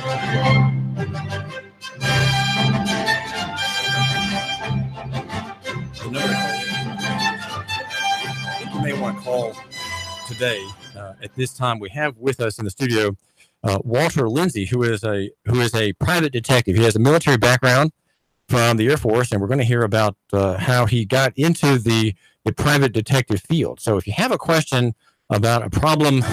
The number to call in. I think you may want to call today. At this time, we have with us in the studio Walter Lindsey, who is a private detective. He has a military background from the Air Force, and we're going to hear about how he got into the private detective field. So if you have a question about a problem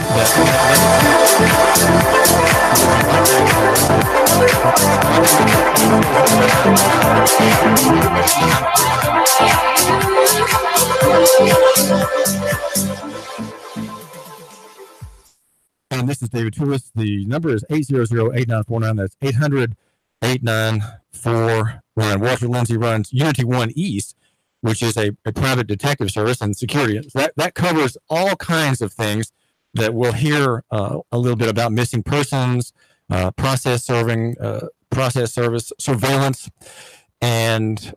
And this is David Toulis. The number is 800-8949. That's 800-8949. Walter Lindsey runs Unity 1 East, which is a private detective service and security. That covers all kinds of things that we'll hear a little bit about: missing persons, process service, surveillance, and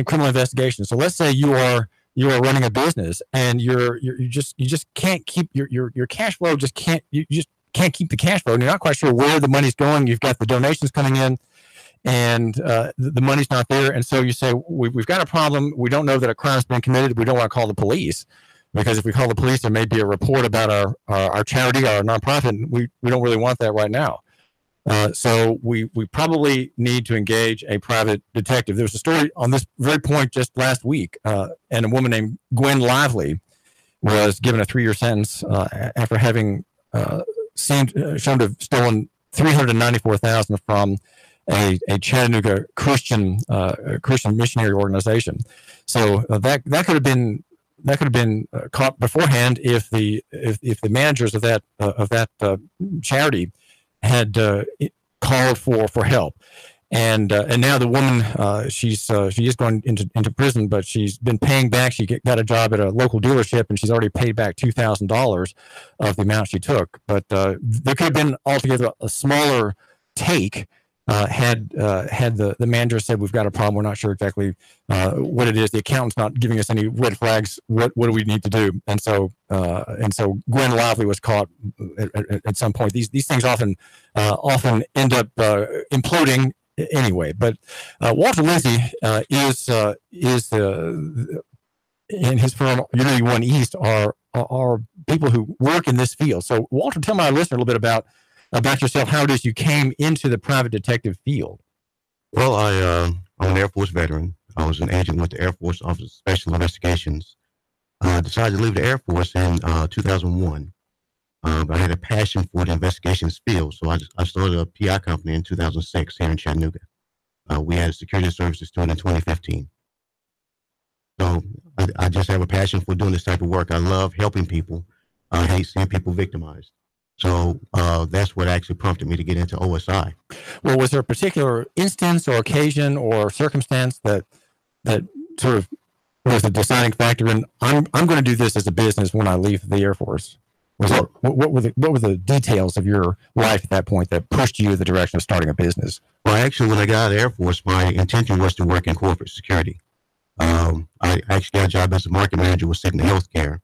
criminal investigation. So let's say you are running a business and you just can't keep your cash flow. You just can't keep the cash flow, and you're not quite sure where the money's going. You've got the donations coming in, and the money's not there. And so you say, we've got a problem. We don't know that a crime's been committed. We don't want to call the police, because if we call the police, there may be a report about our charity, our nonprofit. We don't really want that right now. So we probably need to engage a private detective. There was a story on this very point just last week, and a woman named Gwen Lively was given a 3-year sentence after having shown to have stolen $394,000 from a Chattanooga Christian missionary organization. So that could have been caught beforehand if the managers of that charity had called for help. And now the woman, she is going into prison, but she's been paying back. She got a job at a local dealership, and she's already paid back $2,000 of the amount she took. But there could have been altogether a smaller take had the manager said, we've got a problem, we're not sure exactly what it is. The accountant's not giving us any red flags. What do we need to do? And so Gwen Lively was caught at some point. These things often end up imploding anyway. But Walter Lindsey is in his firm Unity 1 East are people who work in this field. So Walter, tell my listener a little bit about yourself, how it is you came into the private detective field. Well, I'm an Air Force veteran. I was an agent with the Air Force Office of Special Investigations. I decided to leave the Air Force in 2001. But I had a passion for the investigations field, so I started a PI company in 2006 here in Chattanooga. We had a security services started in 2015. So I just have a passion for doing this type of work. I love helping people. I hate seeing people victimized. So that's what actually prompted me to get into OSI. Well, was there a particular instance or occasion or circumstance that sort of was the deciding factor in I'm going to do this as a business when I leave the Air Force? What were the details of your life at that point that pushed you in the direction of starting a business? Well, actually, when I got out of the Air Force, my intention was to work in corporate security. I actually got a job as a market manager with Cigna Healthcare,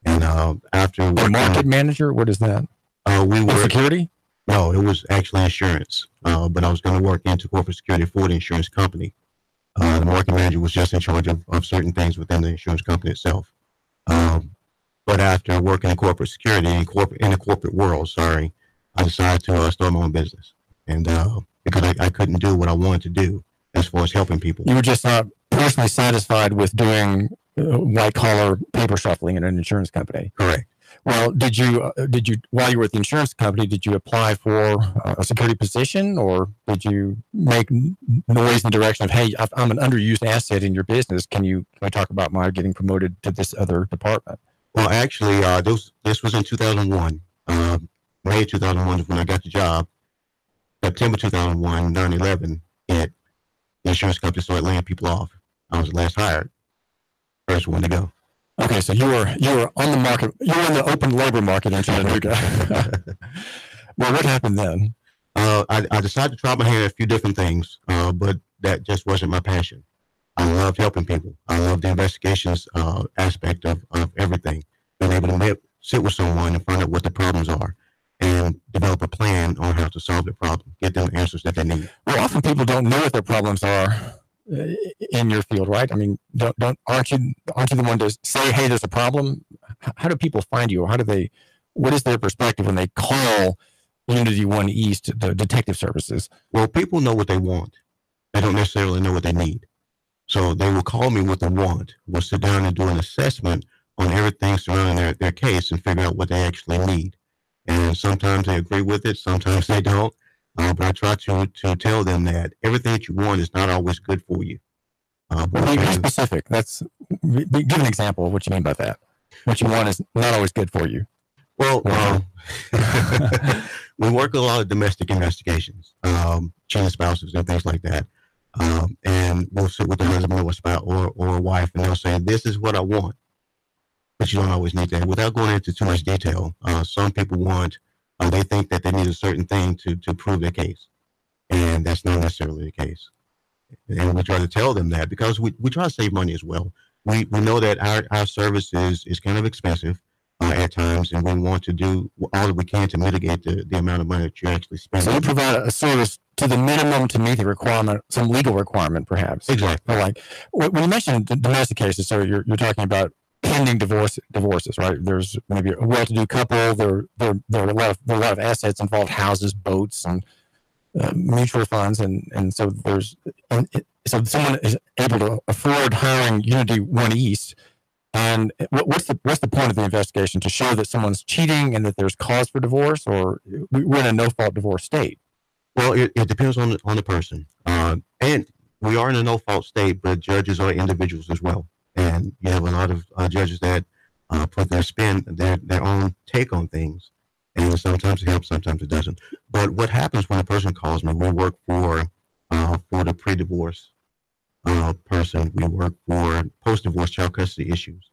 and after a market manager, what is that? We were security. No, it was actually insurance. But I was going to work into corporate security for the insurance company. The market manager was just in charge of certain things within the insurance company itself. But after working in corporate security in the corporate world, I decided to start my own business, and because I couldn't do what I wanted to do as far as helping people. You were just not personally satisfied with doing white collar paper shuffling in an insurance company. Correct. Well, did you while you were at the insurance company, did you apply for a security position, or did you make noise in the direction of, hey, I'm an underused asset in your business. Can I talk about my getting promoted to this other department? Well, actually, this was in 2001. May 2001 is when I got the job. September 2001, 9/11 hit. The insurance company started laying people off. I was the last hired, first one to go. Okay, so you were on the market. You were in the open labor market in Chattanooga. Well, what happened then? I decided to try my hand at a few different things, but that just wasn't my passion. I loved helping people. I loved the investigations aspect of everything. Being able to sit with someone and find out what the problems are and develop a plan on how out to solve the problem, get them answers that they need. Well, often people don't know what their problems are in your field, right? I mean, aren't you the one to say, hey, there's a problem? How do people find you, or what is their perspective when they call Unity One East, the detective services? Well, people know what they want. They don't necessarily know what they need. So they will call me what they want. We'll sit down and do an assessment on everything surrounding their case and figure out what they actually need. And sometimes they agree with it, sometimes they don't. But I try to tell them that everything that you want is not always good for you. Be specific. Give an example of what you mean by that. What you want is not always good for you. Well, we work a lot of domestic investigations, cheating spouses and things like that. And we'll sit with the husband or spouse or a wife, and they'll say, this is what I want. But you don't always need that. Without going into too much detail, some people they think that they need a certain thing to prove their case. And that's not necessarily the case. And we try to tell them that because we try to save money as well. We know that our service is kind of expensive at times, and we want to do all that we can to mitigate the amount of money that you actually spend. So you provide a service to the minimum to meet the requirement, some legal requirement, perhaps. Exactly. Or like when you mentioned domestic cases, so you're talking about pending divorces, right? There's maybe a well-to-do couple. There are a lot of assets involved, houses, boats, and mutual funds, and so so someone is able to afford hiring Unity One East. And what's the point of the investigation? To show that someone's cheating and that there's cause for divorce, or we're in a no-fault divorce state? Well, it depends on the person, and we are in a no-fault state, but judges are individuals as well. And you have a lot of judges that put their spin, their own take on things. And sometimes it helps, sometimes it doesn't. But what happens when a person calls me, we work for the pre-divorce person. We work for post-divorce child custody issues.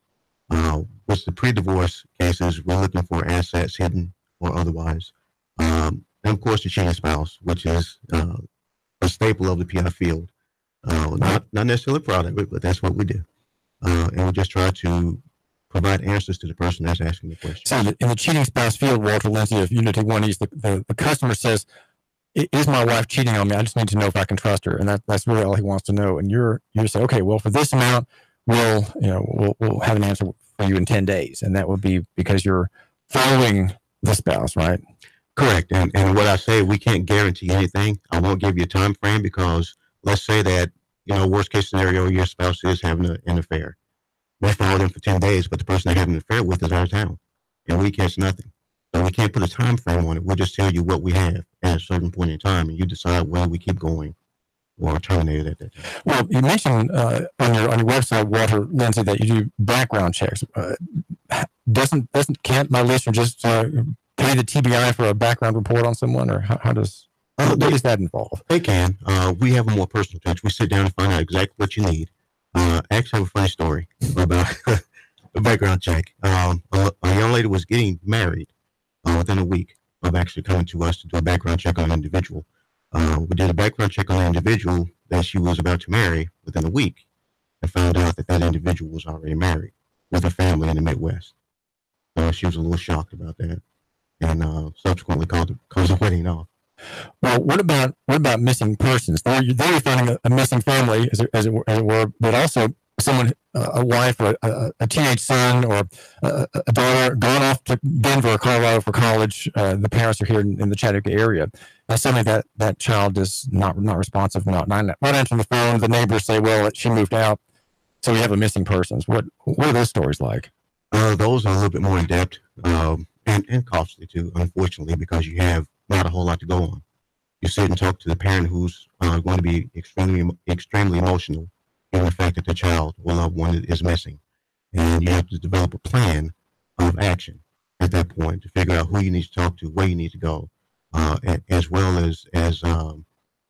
With the pre-divorce cases, we're looking for assets hidden or otherwise. And of course, the cheating spouse, which is a staple of the PI field. Not necessarily proud of it, but that's what we do. And we just try to provide answers to the person that's asking the question. So in the cheating spouse field, Walter Lindsey of Unity One East, the customer says, is my wife cheating on me? I just need to know if I can trust her. And that's really all he wants to know. And you say, okay, well, for this amount, we'll have an answer for you in 10 days. And that would be because you're following the spouse, right? Correct. And what I say, we can't guarantee anything. I won't give you a time frame because let's say that, worst case scenario, your spouse is having an affair. They follow them for 10 days, but the person they're having an affair with is out of town. And we catch nothing. So we can't put a time frame on it. We'll just tell you what we have at a certain point in time, and you decide whether we keep going or terminate it at that time. Well, you mentioned on your website, Walter Lindsey, that you do background checks. Can't my listener just pay the TBI for a background report on someone, or how does what does that involve? They can. We have a more personal touch. We sit down and find out exactly what you need. Actually, I have a funny story about a background check. A young lady was getting married within a week of actually coming to us to do a background check on an individual. We did a background check on an individual that she was about to marry within a week and found out that individual was already married with a family in the Midwest. She was a little shocked about that and subsequently called the wedding off. Well, what about missing persons? There you're finding a missing family, as it were, but also someone, a wife, or a teenage son, or a daughter gone off to Denver or Colorado for college. The parents are here in the Chattanooga area. And suddenly that child is not responsive, not answering the phone. The neighbors say, well, she moved out, so we have a missing persons. What are those stories like? Those are a little bit more in depth and costly too, unfortunately, because you have not a whole lot to go on. You sit and talk to the parent who's going to be extremely emotional, given the fact that the child or loved one is missing. And you have to develop a plan of action at that point to figure out who you need to talk to, where you need to go, as well as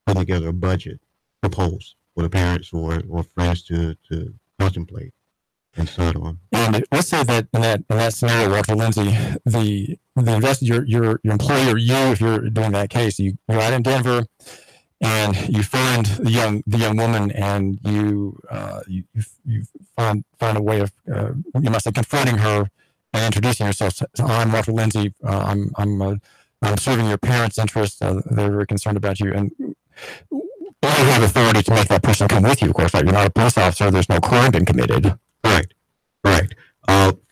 putting together a budget proposal for the parents or friends to contemplate and so on. And let's say that in that scenario, Walter Lindsey, the investor, your employer, or you, if you're doing that case, you're out in Denver, and you find the young woman, and you find a way of you must say confronting her and introducing yourself. So I'm Walter Lindsey. I'm a serving your parents' interests. They're very concerned about you, and you have authority to make that person come with you. Of course, right? You're not a police officer. There's no crime been committed. Right.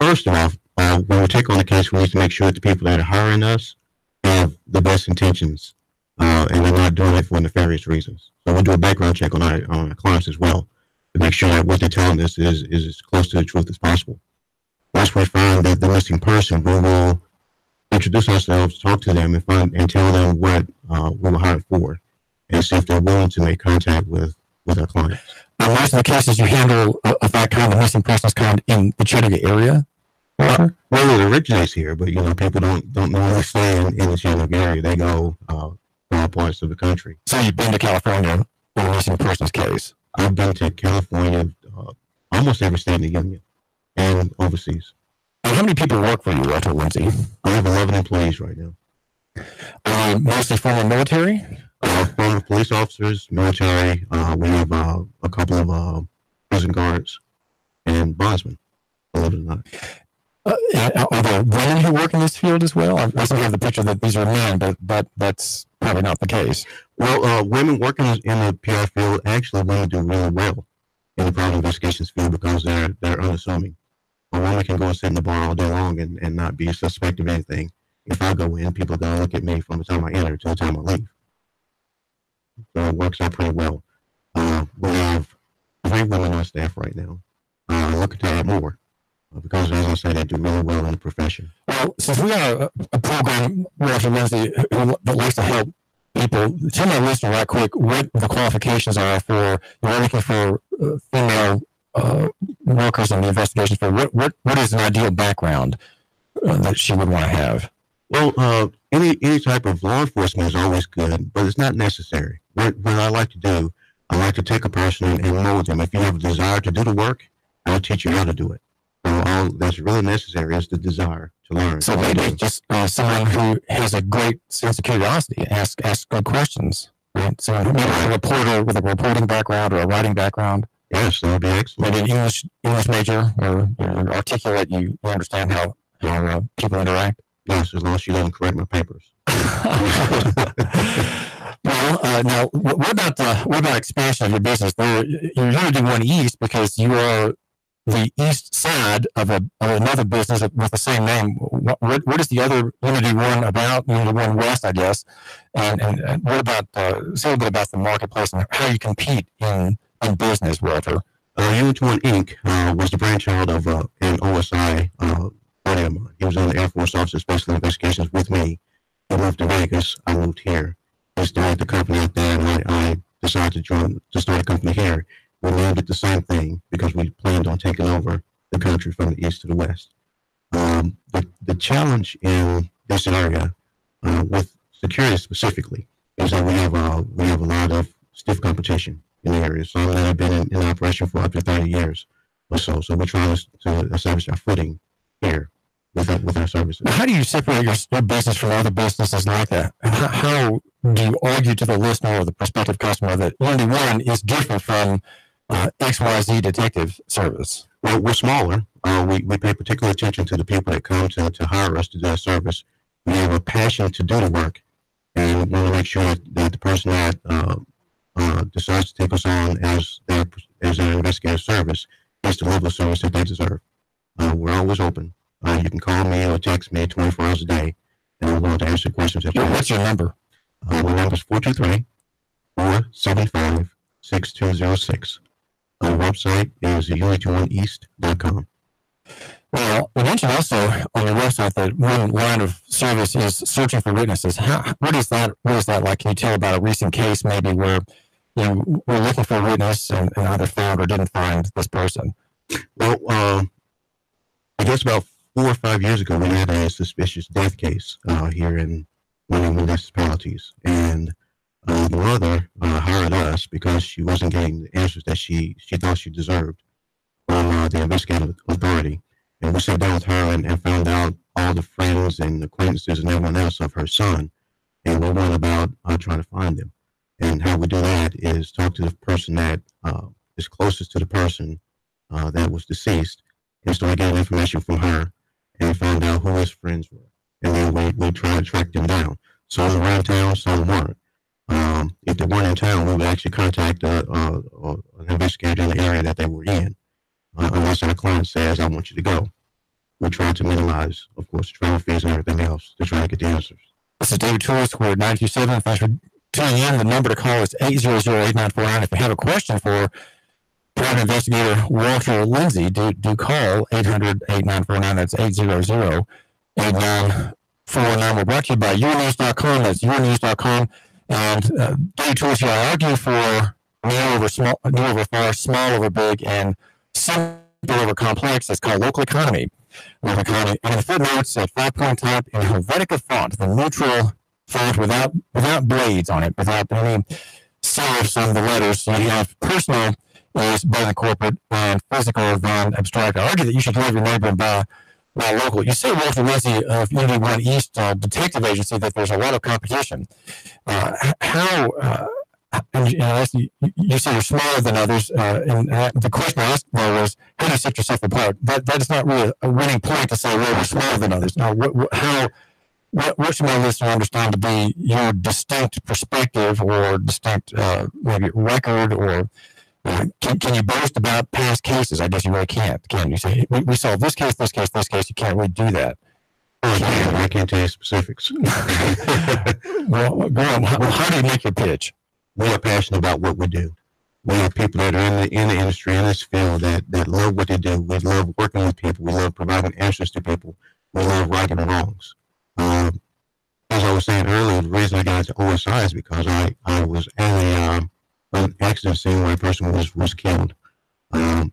First off, when we take on a case, we need to make sure that the people that are hiring us have the best intentions, and they're not doing it for nefarious reasons. So we'll do a background check on our clients as well to make sure that what they're telling us is as close to the truth as possible. Once we find that the missing person, we will introduce ourselves, talk to them, and tell them what we were hired for, and see if they're willing to make contact with our clients. Most of the cases you handle of that kind of missing persons kind in the Chattanooga area? Well, it originates here, but people don't normally stay in the Chattanooga area. They go from all parts of the country. So you've been to California for a missing persons case? I've been to California, almost every state in the union, and overseas. How many people work for you, Lindsey? I have 11 employees right now. Mostly former military? Former police officers, military. We have a couple of prison guards and bondsmen, believe it or not. Are there women who work in this field as well? I also have the picture that these are men, but that's probably not the case. Well, women working in the PR field, actually women do really well in the private investigations field because they're unassuming. A woman can go and sit in the bar all day long and not be suspect of anything. If I go in, people are going to look at me from the time I enter to the time I leave. So it works out pretty well. We have 3 women on staff right now. Looking to add more because, as I said, they do really well in the profession. Well, since we are a program, Lindsey, that likes to help people, tell my listener right quick what the qualifications are for, you're looking for female workers in the investigation for what is an ideal background that she would want to have? Well, any type of law enforcement is always good, but it's not necessary. What I like to do, I like to take a person and mold them. If you have a desire to do the work, I'll teach you how to do it. So all that's really necessary is the desire to learn. So maybe just someone who has a great sense of curiosity, ask good questions. Right? So maybe a reporter with a reporting background or a writing background. Yes, that would be excellent. Maybe an English major, or articulate. You understand how people interact. Yes, as long as she doesn't correct my papers. Well, now what about expansion of your business? You're Unity One East because you are the east side of another business with the same name. What is the other Unity One about? Unity One West, I guess. And what about say a little bit about the marketplace and how you compete in business, Walter? Unity One Inc. Was the brainchild of an OSI buddy of mine. He was in the Air Force Office of Special Investigations with me. He moved to Vegas. I moved here. He started the company out there, and I decided to start a company here. We named it the same thing because we planned on taking over the country from the east to the west. The challenge in this area, with security specifically, is that we have a lot of stiff competition in the area. Some that have been in operation for up to 30 years or so. So we're trying to establish our footing here with our services. How do you separate your business from other businesses like that? How do you argue to the listener or the prospective customer that Unity One is different from XYZ detective service? Well, we're smaller. We pay particular attention to the people that come to hire us to do our service. We have a passion to do the work, and we want to make sure that the person that decides to take us on as their investigative service gets the level of service that they deserve. We're always open. You can call me or text me 24 hours a day, and I'm willing to answer questions that you have. What's your number? My number is 423-475-6206. Our website is unityoneeast.com. Well, you mentioned also on your website that one line of service is searching for witnesses. What is that like? Can you tell about a recent case maybe where we're looking for a witness and either found or didn't find this person? Well, I guess about 4 or 5 years ago, we had a suspicious death case here in one of the municipalities, and the mother hired us because she wasn't getting the answers that she thought she deserved from the investigative authority. And we sat down with her and found out all the friends and acquaintances and everyone else of her son, and we went about trying to find them. And how we do that is talk to the person that is closest to the person that was deceased, and start getting information from her and find out who his friends were and then we try to track them down. Some were in town, some weren't. If they weren't in town, we would actually contact an investigator in the area that they were in. Unless our client says, I want you to go. We try to minimize, of course, the travel fees and everything else to try to get the answers. This is David Tools. We're at 927. Thanks for tuning in. The number to call is 800-8949. If you have a question for private investigator Walter Lindsey, do call 800-8949. That's 800-8949. We're brought to you by yournews.com. That's yournews.com. And David Tools here, I argue for near over far, small over big, and simple over complex. It's called local economy. Local economy. And the footnotes at 5-point type in Helvetica font, the neutral font without blades on it, without any serifs on the letters. So you have personal is better than corporate, and physical than abstract. I argue that you should love your neighbor and buy local. You say, Walter Lindsey of Unity 1 East Detective Agency, that there's a lot of competition. And you say you're smaller than others, and the question I asked there was, how do you set yourself apart? That is not really a winning point to say, well, we're smaller than others. Now, what should my listener understand to be your distinct perspective or distinct maybe record, or can you boast about past cases? I guess you really can't, can you? Say, we saw this case, this case, this case. You can't really do that. I can't tell you specifics. Well, go on. How do you make your pitch? We are passionate about what we do. We have people that are in the industry, in this field, that love what they do. We love working with people. We love providing answers to people. We love righting wrongs. As I was saying earlier, the reason I got into OSI is because I was at an accident scene where a person was killed. And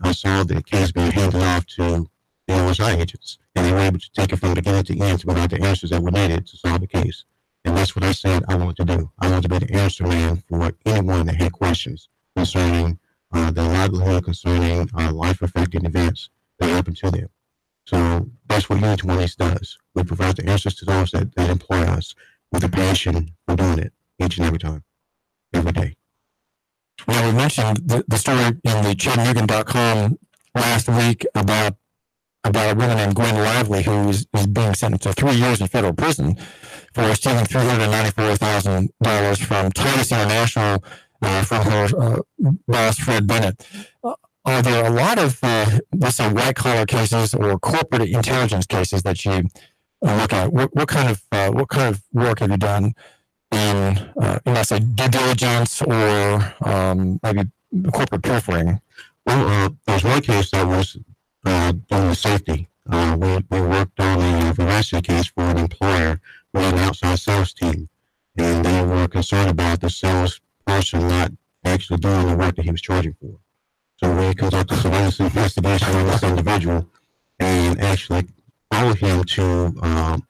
I saw the case being handed off to the OSI agents. And they were able to take it from beginning to end to provide the answers that were needed to solve the case. And that's what I said I wanted to do. I wanted to be the answer man for anyone that had questions concerning their livelihood, concerning life-affecting events that happen to them. So that's what Unity 1 East does. We provide the answers to those that employ us with a passion for doing it each and every time, every day. Well, we mentioned the story in the Chattanoogan.com last week about a woman named Gwen Lively, who is being sentenced to 3 years in federal prison for stealing $394,000 from Titus International from her boss, Fred Bennett. Are there a lot of, let's say, white-collar cases or corporate intelligence cases that you look at? What kind of work have you done in, let's say, due diligence or maybe corporate pilfering? Well, there's one case that was doing the safety. We worked on a veracity case for an employer with an outside sales team, and they were concerned about the salesperson not actually doing the work that he was charging for. So we conducted surveillance investigation on this individual and actually followed him to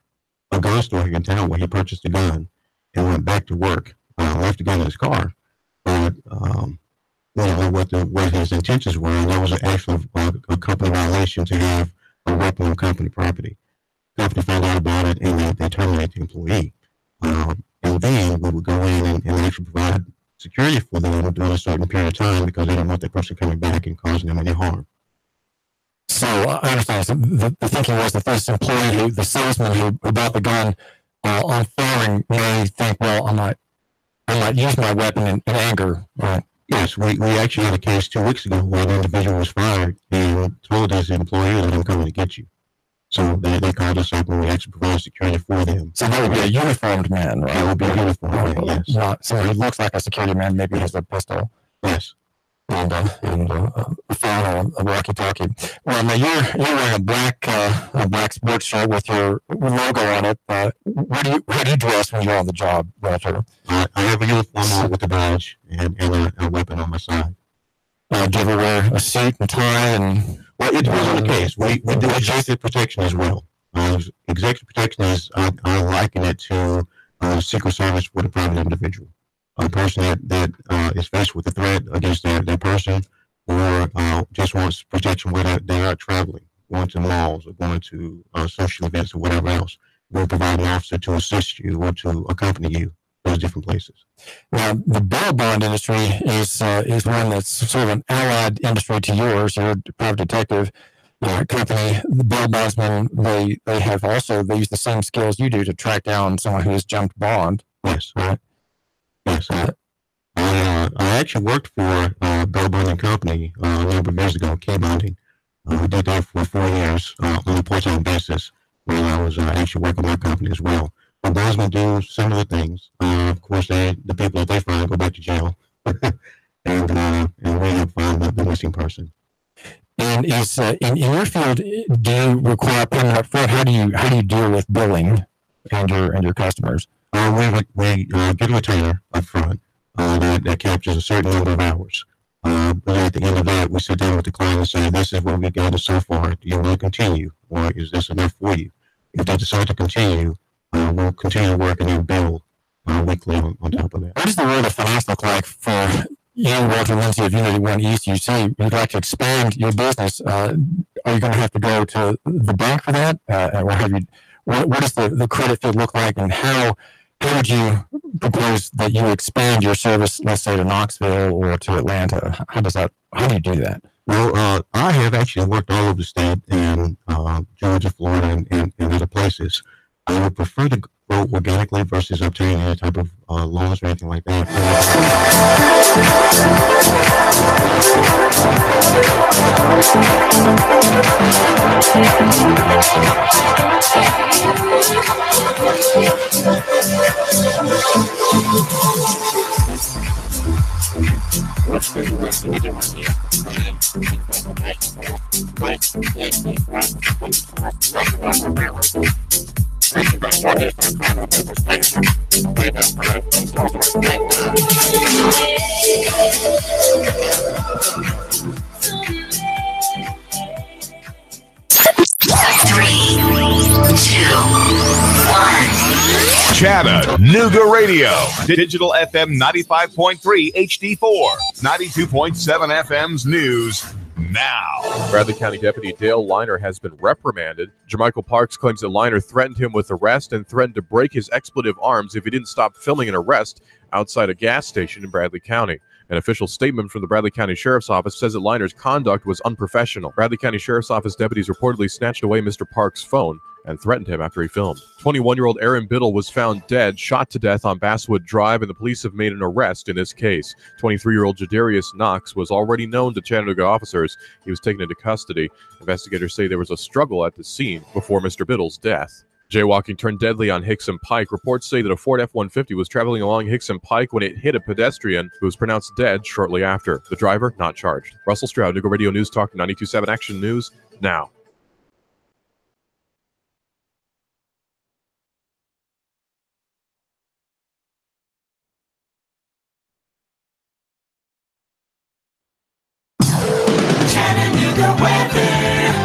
a gun store here in town where he purchased a gun and went back to work, left the gun in his car. But what his intentions were, and that was actually a company violation to have a weapon on company property. The company found out about it and they terminated the employee. And then we would go in and actually provide security for them during a certain period of time because they didn't want that person coming back and causing them any harm. So I understand. So the thinking was that this employee, the salesman who bought the gun on firing, may think, well, I might use my weapon in anger. Right? Yes, we actually had a case 2 weeks ago where an individual was fired and told his employer that I'm coming to get you. So they called us up and we actually provided security for them. So that would be a uniformed man, right? That would be a uniformed man, yes. Not someone who looks like a security man, maybe has a pistol. Yes. And a phone or a walkie-talkie. Well, now you're wearing a black sports shirt with your logo on it. How do you dress when you're on the job, Walter? I have a uniform on with a badge and a weapon on my side. Do you ever wear a suit and tie? And well, it depends on the case. We do executive protection as well. Executive protection is I liken it to Secret Service for the private individual. A person that is faced with a threat against that person, or just wants protection where they are traveling, going to malls or going to social events or whatever else. We'll provide an officer to assist you or to accompany you to those different places. Now, the bail bond industry is one that's sort of an allied industry to yours. You're a private detective. company, the bail bondsmen, they have also, they use the same skills you do to track down someone who has jumped bond. Yes. Right? Yes. I actually worked for a bail bonding company a number of years ago, K Bonding. We did that for 4 years on a part-time basis when I was actually working with my company as well. But bondsmen do similar things. Of course, the people that they find go back to jail, and we have found the missing person. And is in your field, do you require payment up front? How do you deal with billing and your customers? We get a retainer up front that captures a certain number of hours. But at the end of that, we sit down with the client and say, this is what we've gathered so far. Do you want to continue? Or is this enough for you? If they decide to continue, we'll continue to work and then bill weekly on top of that. What does the road of finance look like for you, Walter Lindsey of Unity One East? You say you'd like to expand your business. Are you going to have to go to the bank for that? Or have you? What does the credit field look like, and how would you propose that you expand your service, let's say to Knoxville or to Atlanta? How do you do that? Well, I have actually worked all over the state in Georgia, Florida, and other places. I would prefer to grow organically versus obtaining any type of loans or anything like that. Chattanooga Radio, Digital FM 95.3 HD4, 92.7 FM's News Now. Bradley County Deputy Dale Liner has been reprimanded. Jermichael Parks claims that Liner threatened him with arrest and threatened to break his expletive arms if he didn't stop filming an arrest outside a gas station in Bradley County. An official statement from the Bradley County Sheriff's Office says that Liner's conduct was unprofessional. Bradley County Sheriff's Office deputies reportedly snatched away Mr. Parks' phone and threatened him after he filmed. 21-year-old Aaron Biddle was found dead, shot to death on Basswood Drive, and the police have made an arrest in this case. 23-year-old Jadarius Knox was already known to Chattanooga officers. He was taken into custody. Investigators say there was a struggle at the scene before Mr. Biddle's death. Jaywalking turned deadly on Hickson Pike. Reports say that a Ford F-150 was traveling along Hickson Pike when it hit a pedestrian who was pronounced dead shortly after. The driver not charged. Russell Stroud, Nooga Radio News Talk 92.7 Action News Now.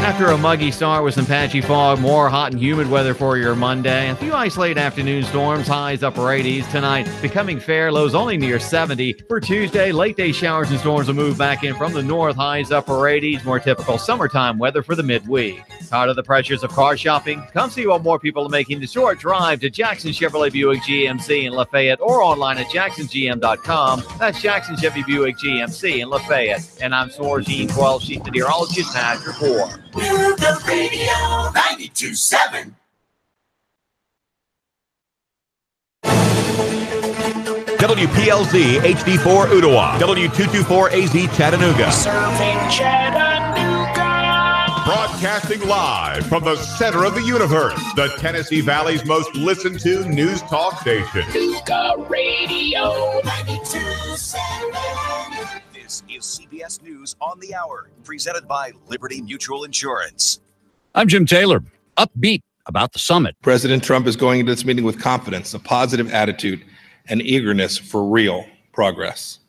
After a muggy start with some patchy fog, more hot and humid weather for your Monday. A few isolated afternoon storms, highs upper 80s. Tonight, becoming fair, lows only near 70. For Tuesday, late day showers and storms will move back in from the north, highs upper 80s. More typical summertime weather for the midweek. Tired of the pressures of car shopping? Come see what more people are making the short drive to Jackson Chevrolet Buick GMC in Lafayette or online at jacksongm.com. That's Jackson Chevy Buick GMC in Lafayette. And I'm SOAR Gene 12, Chief Meteorologist, Pat Report. Nooga Radio 92.7. WPLZ HD4 Ottawa, W224AZ Chattanooga. Serving Chattanooga. Broadcasting live from the center of the universe, the Tennessee Valley's most listened to news talk station. Nooga Radio 92.7. This is CBS News on the Hour, presented by Liberty Mutual Insurance. I'm Jim Taylor, upbeat about the summit. President Trump is going into this meeting with confidence, a positive attitude, and eagerness for real progress.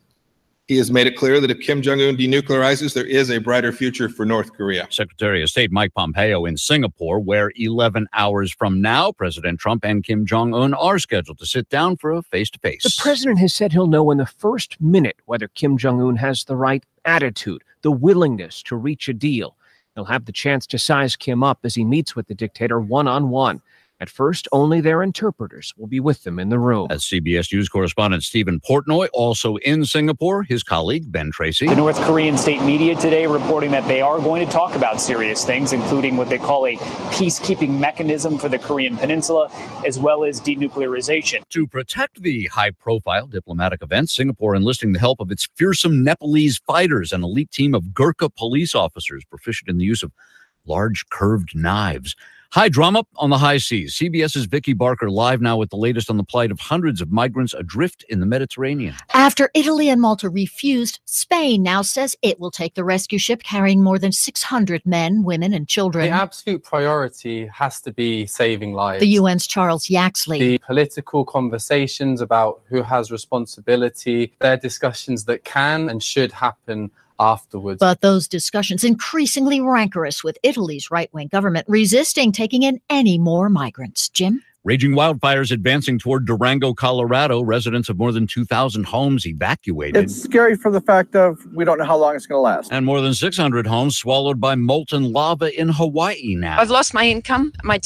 He has made it clear that if Kim Jong-un denuclearizes, there is a brighter future for North Korea. Secretary of State Mike Pompeo in Singapore, where 11 hours from now, President Trump and Kim Jong-un are scheduled to sit down for a face-to-face. The president has said he'll know in the first minute whether Kim Jong-un has the right attitude, the willingness to reach a deal. He'll have the chance to size Kim up as he meets with the dictator one-on-one. At first, only their interpreters will be with them in the room. As CBS News correspondent Stephen Portnoy, also in Singapore, his colleague Ben Tracy. The North Korean state media today reporting that they are going to talk about serious things, including what they call a peacekeeping mechanism for the Korean Peninsula, as well as denuclearization. To protect the high-profile diplomatic event, Singapore enlisting the help of its fearsome Nepalese fighters, an elite team of Gurkha police officers proficient in the use of large curved knives. High drama on the high seas. CBS's Vicki Barker live now with the latest on the plight of hundreds of migrants adrift in the Mediterranean. After Italy and Malta refused, Spain now says it will take the rescue ship carrying more than 600 men, women, and children. The absolute priority has to be saving lives. The UN's Charles Yaxley. The political conversations about who has responsibility, they're discussions that can and should happen afterwards. But those discussions increasingly rancorous, with Italy's right-wing government resisting taking in any more migrants. Jim? Raging wildfires advancing toward Durango, Colorado. Residents of more than 2,000 homes evacuated. It's scary for the fact of we don't know how long it's going to last. And more than 600 homes swallowed by molten lava in Hawaii now. I've lost my income. My